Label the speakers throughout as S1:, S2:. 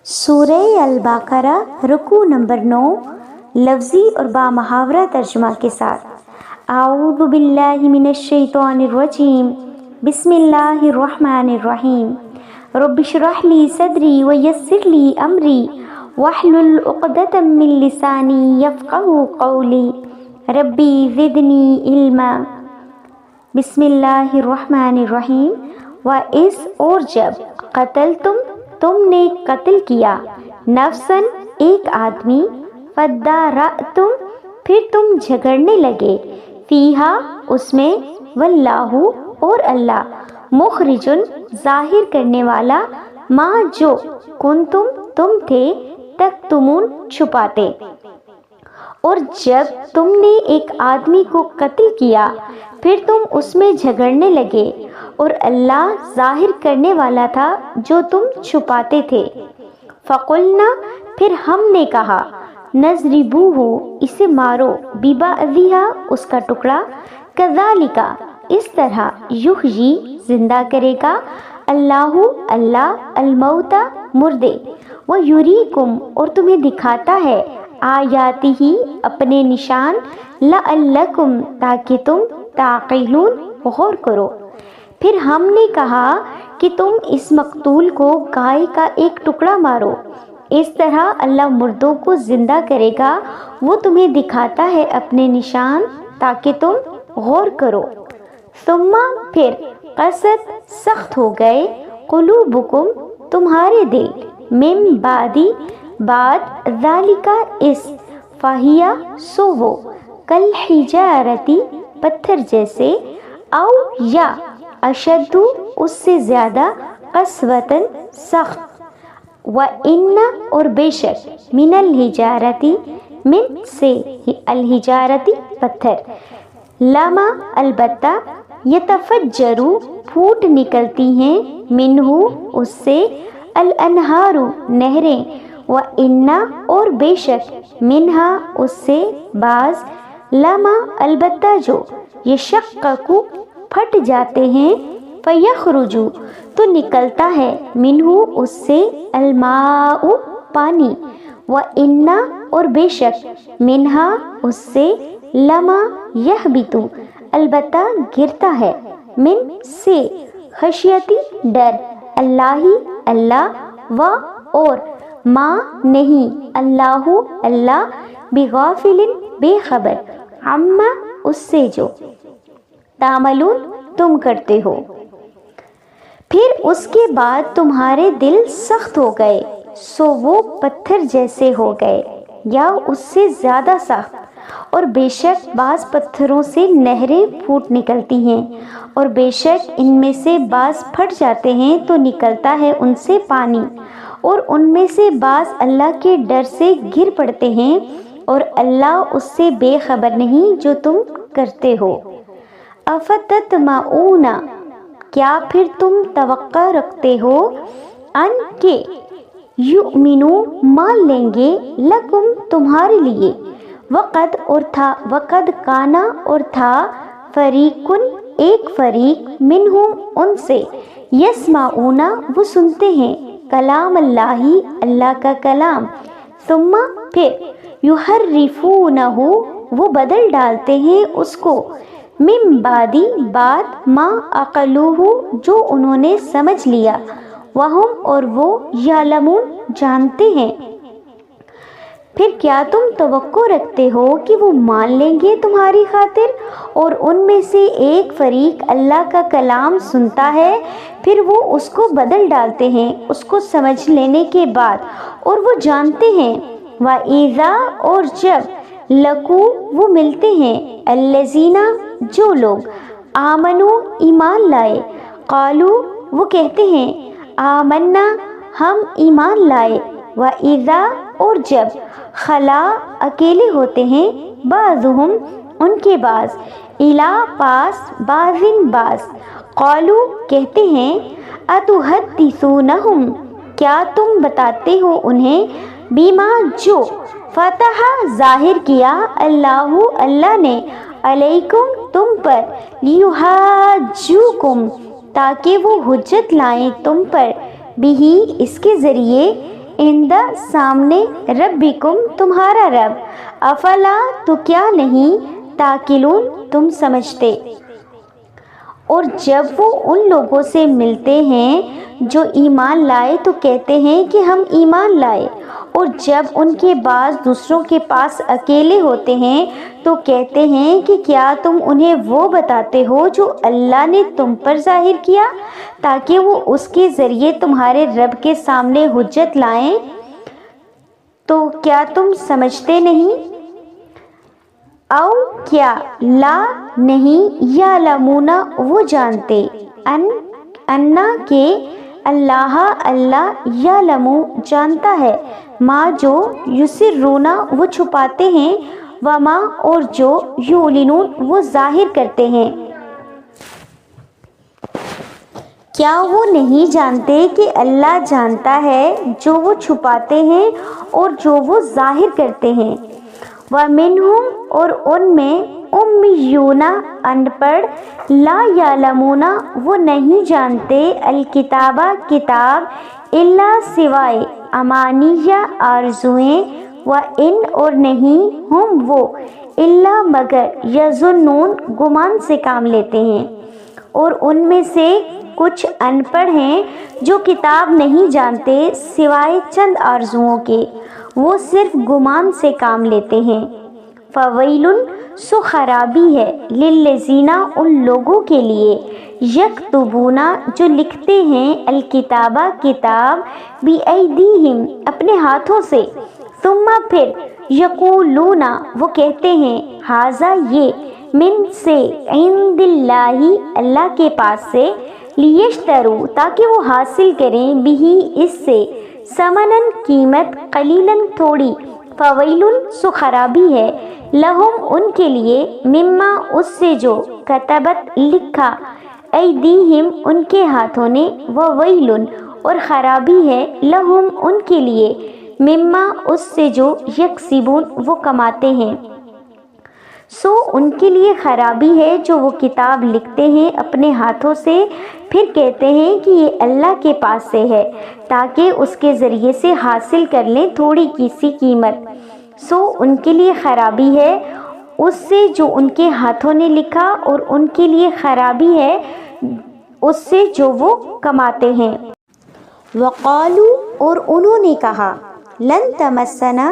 S1: سورہ البقرہ رکوع نمبر 9 لفظی اور بامحاورہ ترجمہ کے ساتھ۔ اعوذ باللہ من الشیطان الرجیم، بسم اللہ الرحمن الرحیم۔ رب اشرح لی صدری ویسر لی امری واحلل عقدۃ من لسانی یفقہوا قولی ربی زدنی علما۔ بسم اللہ الرحمن الرحیم۔ وَإِذْ اور جب قتلتم تم نے قتل کیا، نفساً ایک آدمی، فَادَّارَأْتُمْ پھر تم جھگڑنے لگے، فیہا اس میں، واللہ اور اللہ، مخرجن ظاہر کرنے والا، ما جو کنتم تم تھے، تکتمون چھپاتے۔ اور جب تم نے ایک آدمی کو قتل کیا پھر تم اس میں جھگڑنے لگے اور اللہ ظاہر کرنے والا تھا جو تم چھپاتے تھے۔ فَقُلْنَا پھر ہم نے کہا، نَضْرِبُوهُ اسے مارو، بِبَعْضِهَا اس کا ٹکڑا، كَذَلِكَ اس طرح، یحیی زندہ کرے گا، اللہ الموتى مردے، وَیُریکم اور تمہیں دکھاتا ہے، آیاتہ اپنے نشان، لعلکم تاکہ تم تعقلون غور کرو۔ پھر ہم نے کہا کہ تم اس مقتول کو گائے کا ایک ٹکڑا مارو، اس طرح اللہ مردوں کو زندہ کرے گا، وہ تمہیں دکھاتا ہے اپنے نشان تاکہ تم غور کرو۔ ثم پھر قست سخت ہو گئے، قلوبکم تمہارے دل، من بعد ذالک اس، فہی سو وہ، کالحجارتی پتھر جیسے، او یا اشد اس سے زیادہ، قسوتاً سخت، وَإِنَّ اور بے شک، من الحجارتی من سے، الحجارتی پتھر، لما البتہ، یتفجر پھوٹ نکلتی ہیں، منہ اس سے، الانہار نہریں، وَإِنَّ اور بے شک، منہا اس سے بعض، لما البتہ جو، یشقق پھٹ جاتے ہیں، فیخرج تو نکلتا ہے، منہ اس سے، الماء پانی، وَإِنَّ اور بے شک، منہا اس سے، لما یہبط البتہ گرتا ہے، من سے، خشیتی ڈر، اللہ و اور، ما نہیں، اللہ بغافل بے خبر، عما اس سے جو، تعملون تم کرتے ہو۔ پھر اس کے بعد تمہارے دل سخت ہو گئے، سو وہ پتھر جیسے ہو گئے، یا اس سے زیادہ سخت، اور بے شک بعض پتھروں سے نہریں پھوٹ نکلتی ہیں، اور بے شک ان میں سے بعض پھٹ جاتے ہیں تو نکلتا ہے ان سے پانی، اور ان میں سے بعض اللہ کے ڈر سے گر پڑتے ہیں، اور اللہ اس سے بے خبر نہیں جو تم کرتے ہو۔ افتطمعون کیا پھر تم توقع رکھتے ہو، ان کہ، یؤمنوا مان لیں گے، لکم تمہارے لیے، وقد اور تھا، وقد کانا اور تھا، فریقن ایک فریق، منہم ان سے، یسمعون وہ سنتے ہیں، کلام اللہ کا کلام، ثم پھر، یحرفونہ وہ بدل ڈالتے ہیں اس کو، من بعد ما عقلوہ جو انہوں نے سمجھ لیا، وہم اور وہ، یعلمون جانتے ہیں۔ پھر کیا تم توقع رکھتے ہو کہ وہ مان لیں گے تمہاری خاطر، اور ان میں سے ایک فریق اللہ کا کلام سنتا ہے، پھر وہ اس کو بدل ڈالتے ہیں اس کو سمجھ لینے کے بعد، اور وہ جانتے ہیں، وَإِذَا اور جب، لقوا وہ ملتے ہیں، الذین جو لوگ، آمنوا ایمان لائے، قالوا وہ کہتے ہیں، آمنا ہم ایمان لائے، وَإِذَا اور جب، خلا اکیلے ہوتے ہیں، بعضهم ان کے بعض، الی پاس، بعضن بعض، قالوا کہتے ہیں، اتحدثونہم کیا تم بتاتے ہو انہیں، بیما جو، فتح ظاہر کیا، اللہ نے، علیکم تم پر، لیحاجوکم تاکہ وہ حجت لائیں تم پر، بہی اس کے ذریعے، عندہ سامنے ربکم تمہارا رب، افلا تو کیا نہیں، تاکلون تم سمجھتے۔ اور جب وہ ان لوگوں سے ملتے ہیں جو ایمان لائے تو کہتے ہیں کہ ہم ایمان لائے، اور جب ان کے بعض دوسروں کے پاس اکیلے ہوتے ہیں تو کہتے ہیں کہ کیا تم انہیں وہ بتاتے ہو جو اللہ نے تم پر ظاہر کیا تاکہ وہ اس کے ذریعے تمہارے رب کے سامنے حجت لائیں، تو کیا تم سمجھتے نہیں؟ او کیا لا نہیں، یعلمون وہ جانتے، انا کہ اللہ اللہ یعلم جانتا ہے، ما جو یسرون وہ چھپاتے ہیں، وما اور جو یعلنون وہ ظاہر کرتے ہیں۔ کیا وہ نہیں جانتے کہ اللہ جانتا ہے جو وہ چھپاتے ہیں اور جو وہ ظاہر کرتے ہیں؟ وَمِنْهُمْ اور ان میں امیون ان پڑھ، لا یعلمون وہ نہیں جانتے، الکتاب کتاب، الا سوائے امانیہ آرزوئیں، وَإِنْ اور نہیں، ہم وہ، الا مگر، یظنون گمان سے کام لیتے ہیں۔ اور ان میں سے کچھ ان پڑھ ہیں جو کتاب نہیں جانتے سوائے چند آرزوؤں کے، وہ صرف گمان سے کام لیتے ہیں۔ فویل سو خرابی ہے، للذین ان لوگوں کے لیے، یکتبون جو لکھتے ہیں، الکتاب کتاب، بایدیہم اپنے ہاتھوں سے، ثم پھر، یقولون وہ کہتے ہیں، ھذا یہ، من سے، عند اللہ اللہ کے پاس سے، لیشتروا تاکہ وہ حاصل کریں، بہ اس سے، ثمناً قیمت، قلیلاً تھوڑی، فویل سو خرابی ہے، لہم ان کے لیے، مما اس سے جو، کتبت لکھا، ایدیہم ان کے ہاتھوں نے، وویل اور خرابی ہے، لہم ان کے لیے، مما اس سے جو، یکسبون وہ کماتے ہیں۔ سو ان کے لیے خرابی ہے جو وہ کتاب لکھتے ہیں اپنے ہاتھوں سے، پھر کہتے ہیں کہ یہ اللہ کے پاس سے ہے تاکہ اس کے ذریعے سے حاصل کر لیں تھوڑی سی قیمت۔ سو ان کے لیے خرابی ہے اس سے جو ان کے ہاتھوں نے لکھا، اور ان کے لیے خرابی ہے اس سے جو وہ کماتے ہیں۔ وقالوا اور انہوں نے کہا، لن تمسنا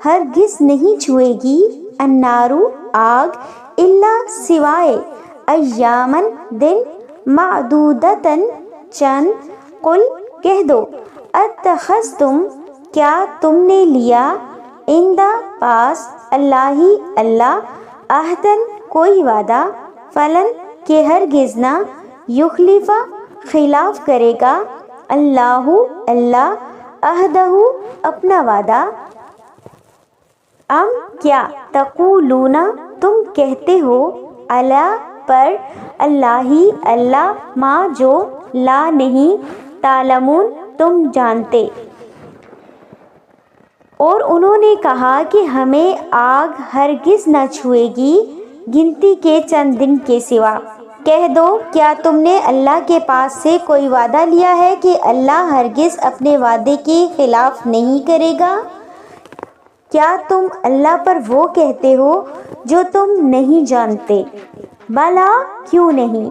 S1: ہرگز نہیں چھوئے گی، النار آگ، الا سوائے، ایامن دن، معدودتن چند، قل کہہ دو، اتخذتم کیا تم نے لیا، عند پاس، اللہ اللہ، عہدن کوئی وعدہ، فلن کہ ہرگز نہ، یخلف خلاف کرے گا، اللہ اللہ، عہدہ اپنا وعدہ، ام کیا، تقولون تم کہتے ہو، علی پر، اللہ اللہ، ما جو، لا نہیں، تعلمون تم جانتے۔ اور انہوں نے کہا کہ ہمیں آگ ہرگز نہ چھوئے گی گنتی کے چند دن کے سوا۔ کہہ دو، کیا تم نے اللہ کے پاس سے کوئی وعدہ لیا ہے کہ اللہ ہرگز اپنے وعدے کے خلاف نہیں کرے گا؟ کیا تم اللہ پر وہ کہتے ہو جو تم نہیں جانتے؟ بلا کیوں نہیں،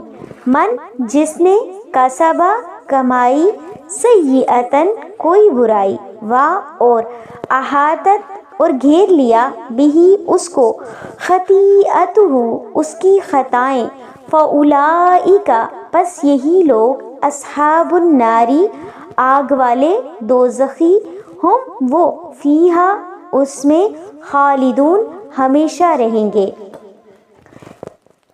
S1: من جس نے، کسبا کمائی، سیئتن کوئی برائی، وا اور، احاطت اور گھیر لیا، بہی اس کو، خطیئتہ اس کی خطائیں، فاولئک پس یہی لوگ، اصحاب الناری آگ والے، دوزخی، ہم وہ، فیہا اس میں، خالدون ہمیشہ رہیں گے۔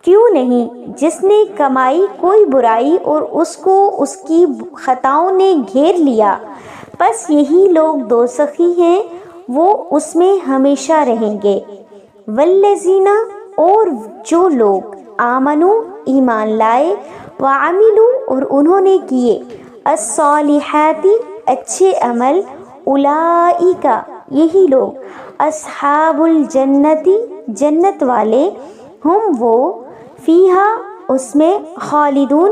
S1: کیوں نہیں، جس نے کمائی کوئی برائی اور اس کو اس کی خطاؤں نے گھیر لیا، پس یہی لوگ دوزخی ہیں، وہ اس میں ہمیشہ رہیں گے۔ والذین اور جو لوگ، آمنو ایمان لائے، وعملوا اور انہوں نے کیے، الصالحات اچھے عمل، اولئک یہی لوگ، اصحاب الجنت جنت والے، ہم وہ، فیہا اس میں، خالدون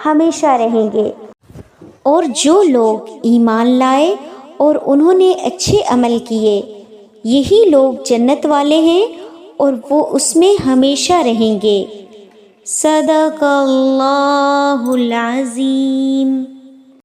S1: ہمیشہ رہیں گے۔ اور جو لوگ ایمان لائے اور انہوں نے اچھے عمل کیے، یہی لوگ جنت والے ہیں اور وہ اس میں ہمیشہ رہیں گے۔ صدق اللہ العظیم۔